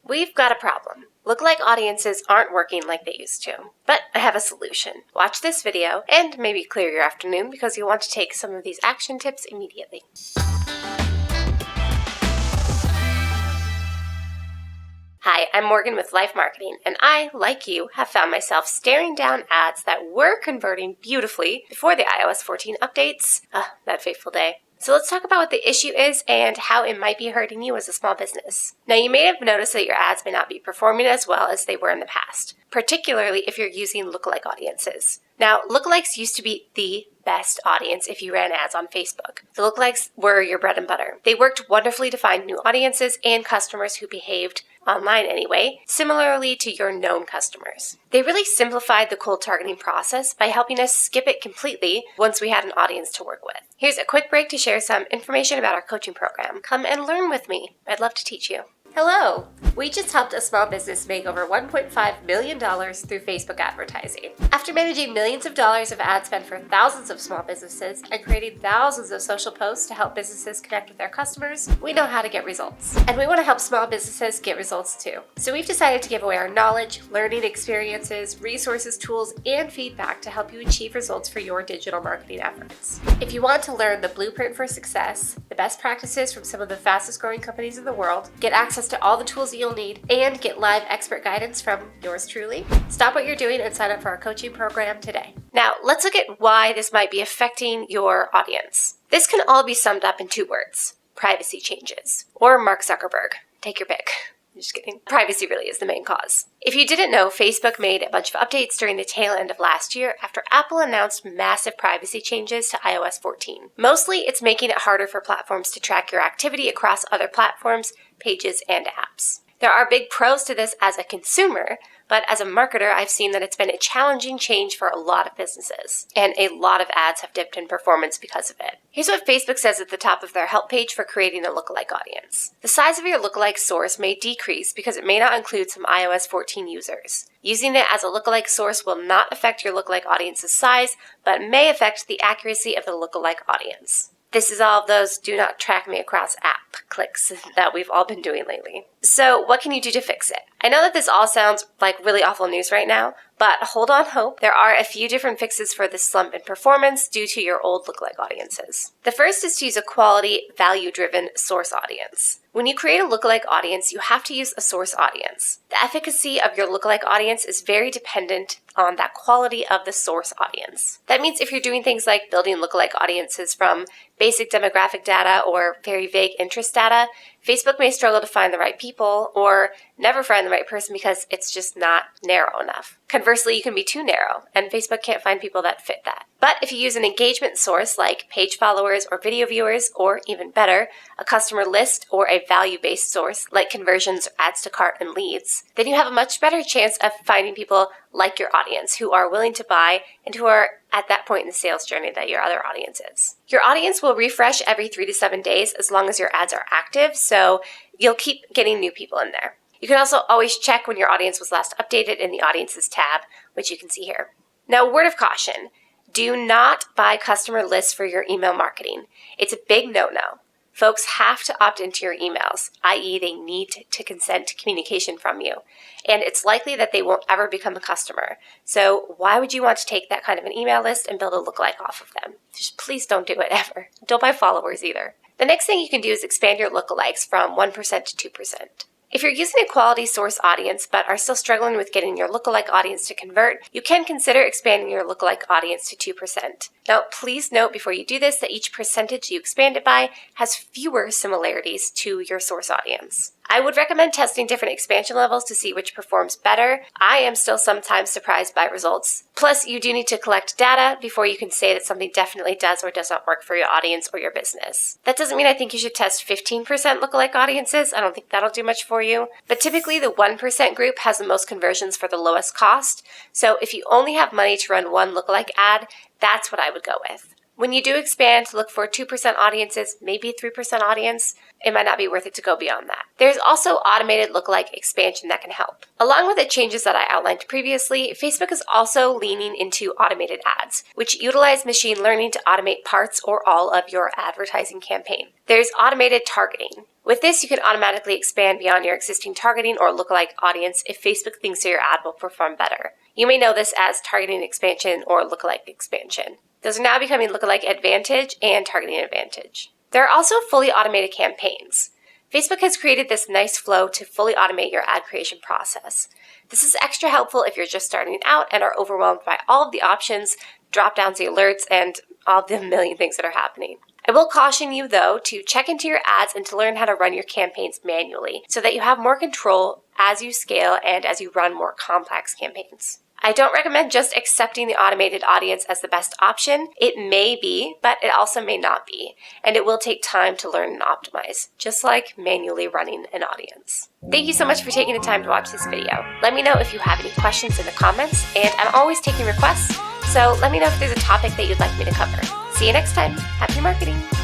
We've got a problem. Lookalike audiences aren't working like they used to. But I have a solution. Watch this video and maybe clear your afternoon because you'll want to take some of these action tips immediately. Hi, I'm Morgan with LYFE Marketing, and I, like you, have found myself staring down ads that were converting beautifully before the iOS 14 updates. That fateful day. So let's talk about what the issue is and how it might be hurting you as a small business. Now, you may have noticed that your ads may not be performing as well as they were in the past, particularly if you're using lookalike audiences. Now, lookalikes used to be the best audience if you ran ads on Facebook. The lookalikes were your bread and butter. They worked wonderfully to find new audiences and customers who behaved online anyway, similarly to your known customers. They really simplified the cold targeting process by helping us skip it completely once we had an audience to work with. Here's a quick break to share some information about our coaching program. Come and learn with me. I'd love to teach you. Hello! We just helped a small business make over $1.5 million through Facebook advertising. After managing millions of dollars of ad spend for thousands of small businesses and creating thousands of social posts to help businesses connect with their customers, we know how to get results. And we want to help small businesses get results too. So we've decided to give away our knowledge, learning experiences, resources, tools, and feedback to help you achieve results for your digital marketing efforts. If you want to learn the blueprint for success, the best practices from some of the fastest growing companies in the world, get access to all the tools you'll need, and get live expert guidance from yours truly, stop what you're doing and sign up for our coaching program today. Now, let's look at why this might be affecting your audience. This can all be summed up in 2 words: privacy changes, or Mark Zuckerberg. Take your pick. I'm just kidding. Privacy really is the main cause. If you didn't know, Facebook made a bunch of updates during the tail end of last year after Apple announced massive privacy changes to iOS 14. Mostly, it's making it harder for platforms to track your activity across other platforms, pages, and apps. There are big pros to this as a consumer, but as a marketer, I've seen that it's been a challenging change for a lot of businesses, and a lot of ads have dipped in performance because of it. Here's what Facebook says at the top of their help page for creating a lookalike audience. The size of your lookalike source may decrease because it may not include some iOS 14 users. Using it as a lookalike source will not affect your lookalike audience's size, but may affect the accuracy of the lookalike audience. This is all of those do not track me across app clicks that we've all been doing lately. So what can you do to fix it? I know that this all sounds like really awful news right now, but hold on hope. There are a few different fixes for this slump in performance due to your old lookalike audiences. The first is to use a quality, value-driven source audience. When you create a lookalike audience, you have to use a source audience. The efficacy of your lookalike audience is very dependent on that quality of the source audience. That means if you're doing things like building lookalike audiences from basic demographic data or very vague interest data, Facebook may struggle to find the right people or never find the right person because it's just not narrow enough. Conversely, you can be too narrow, and Facebook can't find people that fit that. But if you use an engagement source like page followers or video viewers, or even better, a customer list or a value-based source like conversions, adds to cart, and leads, then you have a much better chance of finding people like your audience who are willing to buy and who are at that point in the sales journey that your other audience is. Your audience will refresh every 3 to 7 days as long as your ads are active, so you'll keep getting new people in there. You can also always check when your audience was last updated in the Audiences tab, which you can see here. Now, word of caution, do not buy customer lists for your email marketing. It's a big no-no. Folks have to opt into your emails, i.e. they need to consent to communication from you. And it's likely that they won't ever become a customer. So why would you want to take that kind of an email list and build a lookalike off of them? Just please don't do it ever. Don't buy followers either. The next thing you can do is expand your lookalikes from 1% to 2%. If you're using a quality source audience but are still struggling with getting your lookalike audience to convert, you can consider expanding your lookalike audience to 2%. Now, please note before you do this that each percentage you expand it by has fewer similarities to your source audience. I would recommend testing different expansion levels to see which performs better. I am still sometimes surprised by results. Plus, you do need to collect data before you can say that something definitely does or does not work for your audience or your business. That doesn't mean I think you should test 15% lookalike audiences. I don't think that'll do much for you. But typically, the 1% group has the most conversions for the lowest cost. So if you only have money to run one lookalike ad, that's what I would go with. When you do expand to look for 2% audiences, maybe 3% audience, it might not be worth it to go beyond that. There's also automated lookalike expansion that can help. Along with the changes that I outlined previously, Facebook is also leaning into automated ads, which utilize machine learning to automate parts or all of your advertising campaign. There's automated targeting. With this, you can automatically expand beyond your existing targeting or lookalike audience if Facebook thinks that your ad will perform better. You may know this as targeting expansion or lookalike expansion. Those are now becoming lookalike advantage and targeting advantage. There are also fully automated campaigns. Facebook has created this nice flow to fully automate your ad creation process. This is extra helpful if you're just starting out and are overwhelmed by all of the options, drop-downs, the alerts, and all the million things that are happening. I will caution you, though, to check into your ads and to learn how to run your campaigns manually so that you have more control as you scale and as you run more complex campaigns. I don't recommend just accepting the automated audience as the best option. It may be, but it also may not be, and it will take time to learn and optimize, just like manually running an audience. Thank you so much for taking the time to watch this video. Let me know if you have any questions in the comments, and I'm always taking requests, so let me know if there's a topic that you'd like me to cover. See you next time. Happy marketing!